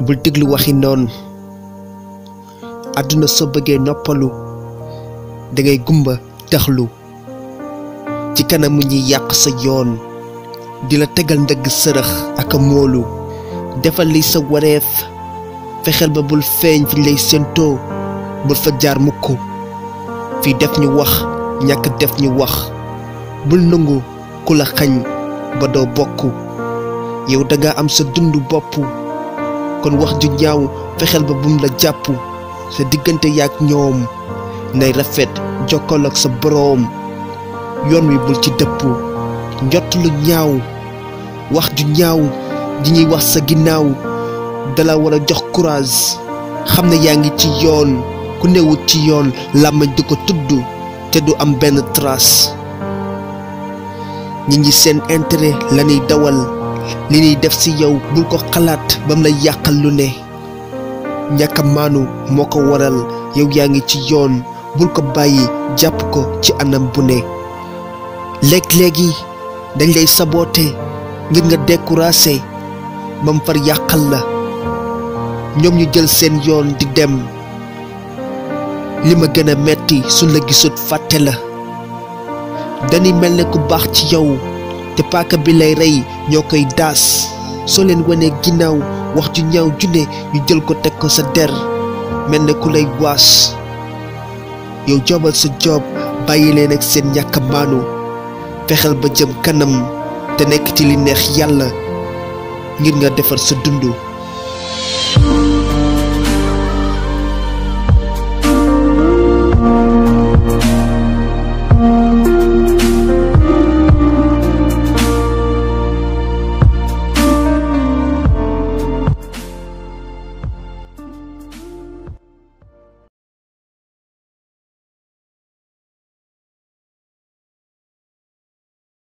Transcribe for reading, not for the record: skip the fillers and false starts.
bul déglu waxi noon. àdduna soo bëggee noppalu dangay gumba taxlu ci kanamu ñi yàq sa yoon di la tegal ndëgg sërëx ak a moolu. defal li sa wareef fexeel ba bul feeñ fi lay séentoo, bul fa jaar mukk. fii def ñu wax ñàkk def ñu wax, bul nangu ku la xañ ba doo bokk. yow danga am sa dundu bopp, kon wax ju ñaaw fexeel ba bum la jàpp. sa diggante yaak ñoom nay rafet jokkal ak sa boroom. yoon wi bul ci dëpp njott lu ñaaw, wax ju ñaaw ji ñuy wax sa ginnaaw dala war a jox courage. xam ne yaa ngi ci yoon, ku newut ci yoon làmmiñ du ko tudd te du am benn trace. nit ñi seen intérêt lañuy dawal, li ñuy def ci yow bul ko xalaat bam lay yàqal lu ne. ñàkk a maanu moo ko waral, yow yaa ngi ci yoon bul ko bàyyi jàpp ko ci anam bu ne. léeg-léegi dañ lay saboote ngir nga découragé bam far yàqal la. ñoom ñu jël seen yoon di dem, li ma gën a metti suñ la gisut fàtte la. dañuy mel ne ku baax ci yow te paaka bi lay rey ñoo koy daas. soo leen wanee ginnaaw wax ju ñaaw junne ñu jël ko teg ko sa der mel ne ku lay waas. yow joobal sa joob bàyyi leen ak seen ñàkk maanu. fexeel ba jëm kanam te nekk ci li neex yàlla ngir nga defar sa dundu.